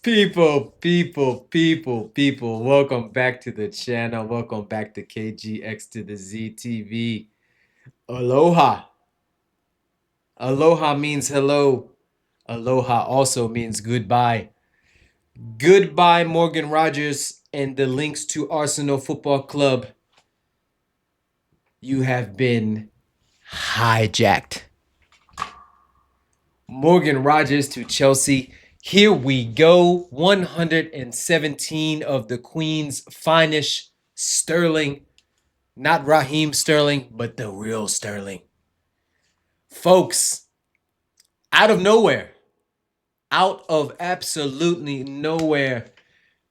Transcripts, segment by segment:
People, welcome back to the channel. Welcome back to KGX to the Z TV. Aloha. Aloha means hello. Aloha also means goodbye. Goodbye, Morgan Rogers, and the links to Arsenal Football Club. You have been hijacked. Morgan Rogers to Chelsea. Here we go. 117 of the Queen's finest Sterling. Not Raheem Sterling, but the real Sterling. Folks, out of nowhere, out of absolutely nowhere,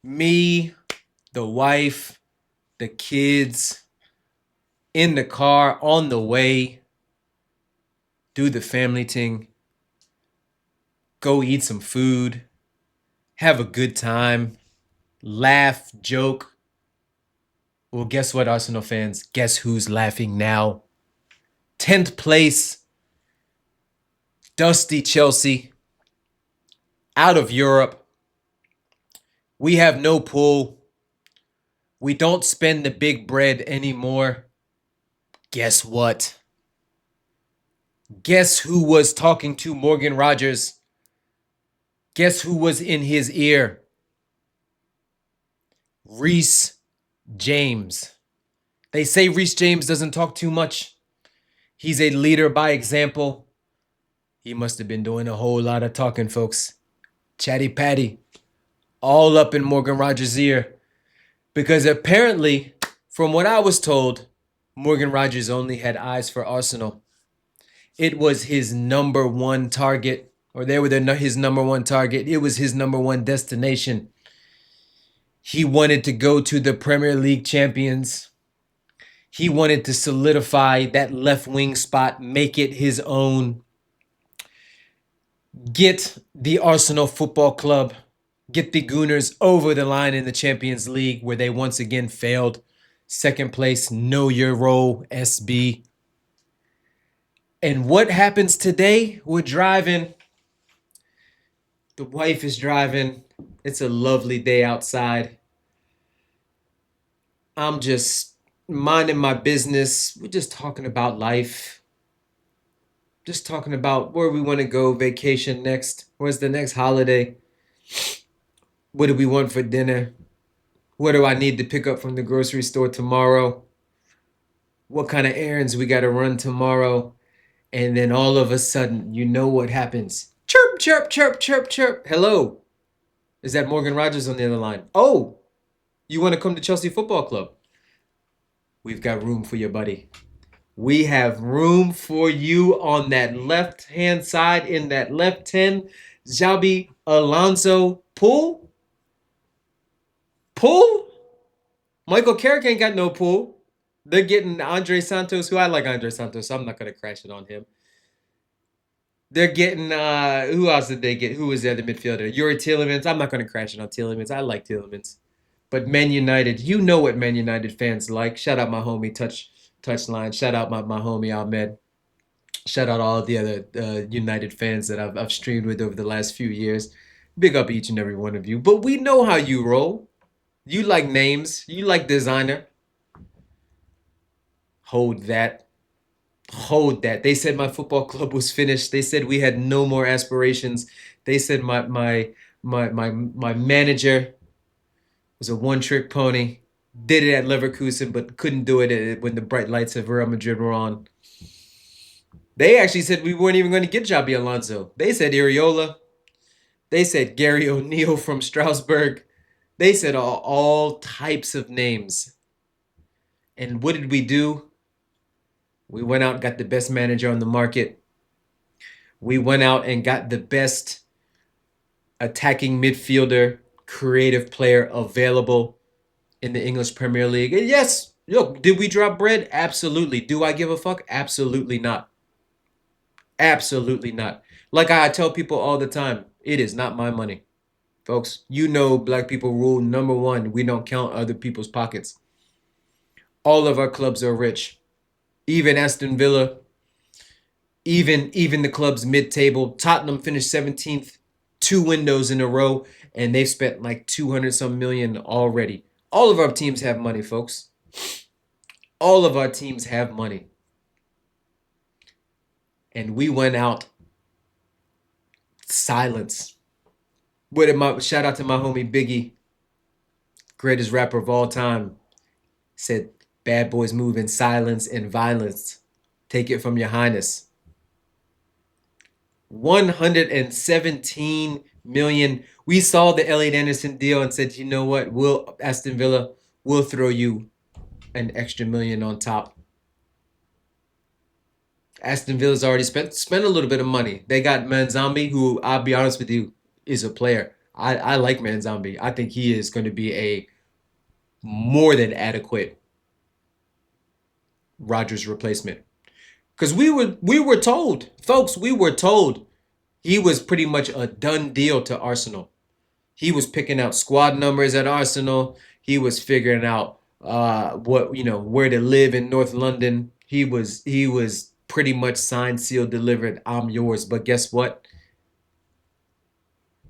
me, the wife, the kids, in the car, on the way, do the family thing, go eat some food, have a good time, laugh, joke. Well, guess what, Arsenal fans? Guess who's laughing now? 10th place, dusty Chelsea, out of Europe. We have no pool. We don't spend the big bread anymore. Guess what? Guess who was talking to Morgan Rogers? Guess who was in his ear? Reece James. They say Reece James doesn't talk too much. He's a leader by example. He must have been doing a whole lot of talking, folks. Chatty Patty. All up in Morgan Rogers' ear. Because apparently, from what I was told, Morgan Rogers only had eyes for Arsenal. It was his number one target, or they were his number one target. It was his number one destination. He wanted to go to the Premier League champions. He wanted to solidify that left wing spot, make it his own. Get the Arsenal Football Club, get the Gooners over the line in the Champions League, where they once again failed. Second place, know your role, SB. And what happens today? We're driving. The wife is driving. It's a lovely day outside. I'm just minding my business. We're just talking about life. Just talking about where we want to go vacation next. Where's the next holiday? What do we want for dinner? What do I need to pick up from the grocery store tomorrow? What kind of errands we got to run tomorrow? And then all of a sudden, you know what happens. Chirp, chirp, chirp, chirp, chirp. Hello. Is that Morgan Rogers on the other line? Oh, you want to come to Chelsea Football Club? We've got room for you, buddy. We have room for you on that left-hand side in that left 10. Xabi Alonso. Pool? Pool? Michael Carrick ain't got no pool. They're getting Andre Santos, who I like Andre Santos, so I'm not going to crash it on him. They're getting, who else did they get? Who was the other midfielder? Yuri Tielemans. I'm not going to crash it on Tielemans. I like Tielemans. But Man United, you know what Man United fans like. Shout out my homie Touchline. Shout out my homie Ahmed. Shout out all the other United fans that I've streamed with over the last few years. Big up each and every one of you. But we know how you roll. You like names. You like designer. Hold that. Hold that. They said my football club was finished. They said we had no more aspirations. They said my manager was a one-trick pony. Did it at Leverkusen, but couldn't do it when the bright lights of Real Madrid were on. They actually said we weren't even going to get Xabi Alonso. They said Iriola. They said Gary O'Neill from Strasbourg. They said all types of names. And what did we do? We went out and got the best manager on the market. We went out and got the best attacking midfielder, creative player available in the English Premier League. And yes, look, did we drop bread? Absolutely. Do I give a fuck? Absolutely not. Absolutely not. Like I tell people all the time, it is not my money. Folks, you know black people rule number one, we don't count other people's pockets. All of our clubs are rich. Even Aston Villa, even the clubs mid-table. Tottenham finished 17th. two windows in a row, and they've spent like 200 some million already. All of our teams have money, folks. All of our teams have money. And we went out silence. Shout out to my homie Biggie, greatest rapper of all time. Said bad boys move in silence and violence. Take it from your highness. 117 million. We saw the Elliot Anderson deal and said, you know what? Aston Villa will throw you an extra million on top. Aston Villa's already spent a little bit of money. They got Manzambi, who I'll be honest with you, is a player. I like Manzambi. I think he is going to be a more than adequate Rodgers replacement. Because we were told, folks, we were told he was pretty much a done deal to Arsenal. He was picking out squad numbers at Arsenal. He was figuring out where to live in North London. He was pretty much signed, sealed, delivered. I'm yours. But guess what?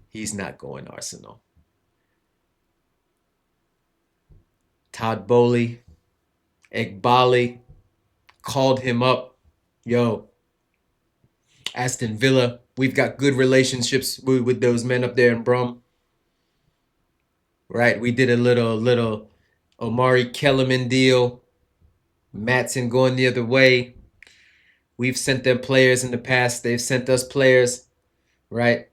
He's not going Arsenal. Todd Bowley, Egbali called him up. Yo, Aston Villa, we've got good relationships with those men up there in Brum. Right, we did a little Omari Kellerman deal. Matson going the other way. We've sent them players in the past. They've sent us players, right?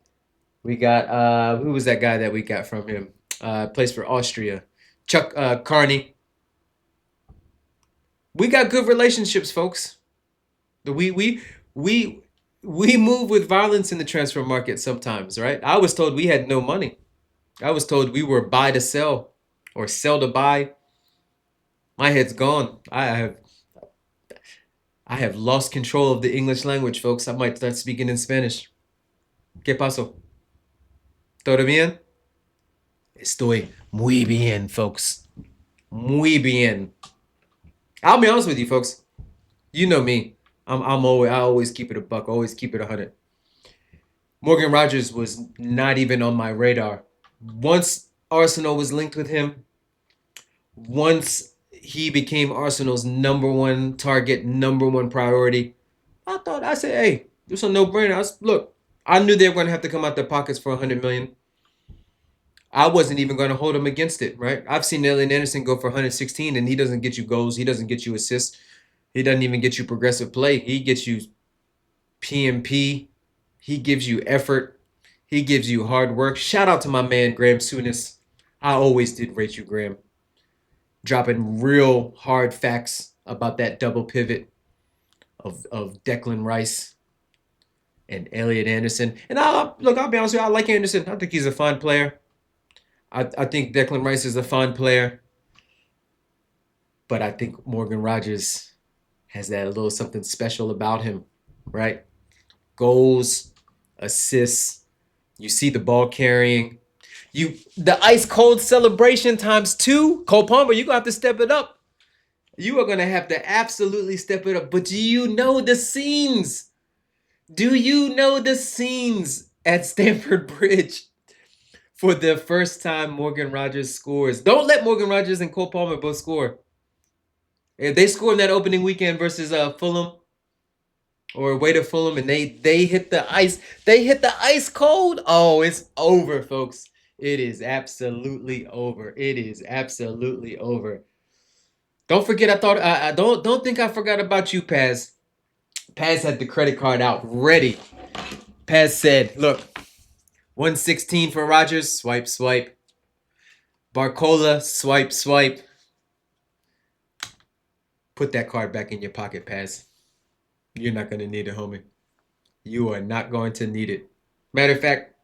We got who was that guy that we got from him? Plays for Austria, Chuck Carney. We got good relationships, folks. We we move with violence in the transfer market sometimes, right? I was told we had no money. I was told we were buy to sell or sell to buy. My head's gone. I have lost control of the English language, folks. I might start speaking in Spanish. ¿Qué pasó? ¿Todo bien? Estoy muy bien, folks. Muy bien. I'll be honest with you, folks. You know me. I always keep it a buck, always keep it 100. Morgan Rogers was not even on my radar. Once Arsenal was linked with him, once he became Arsenal's number one target, number one priority, I said, hey, this is a no-brainer. Look, I knew they were going to have to come out their pockets for 100 million. I wasn't even going to hold him against it, right? I've seen Elliot Anderson go for 116, and he doesn't get you goals. He doesn't get you assists. He doesn't even get you progressive play. He gets you PMP. He gives you effort. He gives you hard work. Shout out to my man, Graham Souness. I always did rate you, Graham. Dropping real hard facts about that double pivot of Declan Rice and Elliot Anderson. And I'll be honest with you, I like Anderson. I think he's a fine player. I think Declan Rice is a fine player. But I think Morgan Rogers has that little something special about him, right? Goals, assists. You see the ball carrying. The ice cold celebration times 2. Cole Palmer, you're going to have to step it up. You are going to have to absolutely step it up. But do you know the scenes? Do you know the scenes at Stamford Bridge for the first time Morgan Rogers scores? Don't let Morgan Rogers and Cole Palmer both score. If they scored in that opening weekend versus Fulham or away to Fulham and they hit the ice cold, oh, it's over, folks. It is absolutely over. It is absolutely over. Don't forget, I don't think I forgot about you, Paz. Paz had the credit card out ready. Paz said, look, 116 for Rogers, swipe, swipe. Barcola, swipe, swipe. Put that card back in your pocket, Paz. You're not going to need it, homie. You are not going to need it. Matter of fact,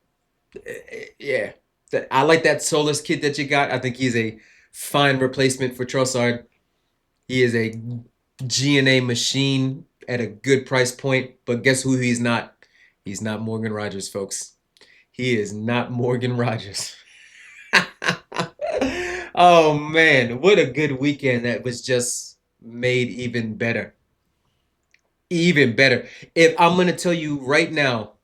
yeah. I like that Solus kid that you got. I think he's a fine replacement for Trossard. He is a G&A machine at a good price point. But guess who he's not? He's not Morgan Rogers, folks. He is not Morgan Rogers. Oh, man. What a good weekend that was just made even better. Even better. If I'm going to tell you right now,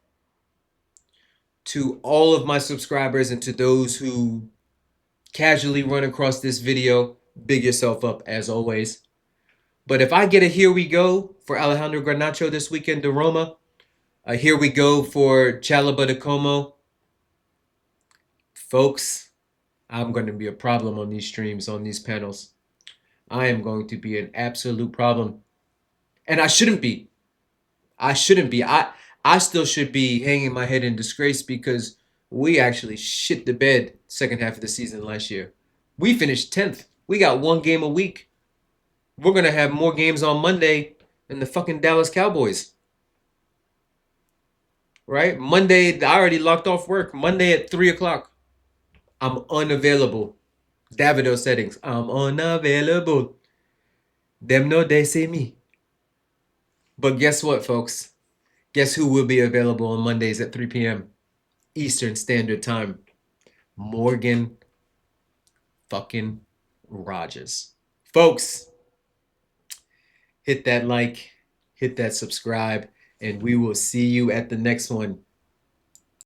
To all of my subscribers and to those who casually run across this video, big yourself up as always. But if I get a here we go for Alejandro Garnacho this weekend to Roma, a here we go for Chalaba de Como, folks, I'm going to be a problem on these streams, on these panels. I am going to be an absolute problem. And I shouldn't be. I shouldn't be. I still should be hanging my head in disgrace because we actually shit the bed second half of the season last year. We finished 10th. We got one game a week. We're going to have more games on Monday than the fucking Dallas Cowboys. Right? Monday, I already locked off work. Monday at 3 o'clock. I'm unavailable. Davido settings. I'm unavailable. Them no they say me. But guess what, folks? Guess who will be available on Mondays at 3 p.m. Eastern Standard Time? Morgan fucking Rogers. Folks, hit that like, hit that subscribe, and we will see you at the next one.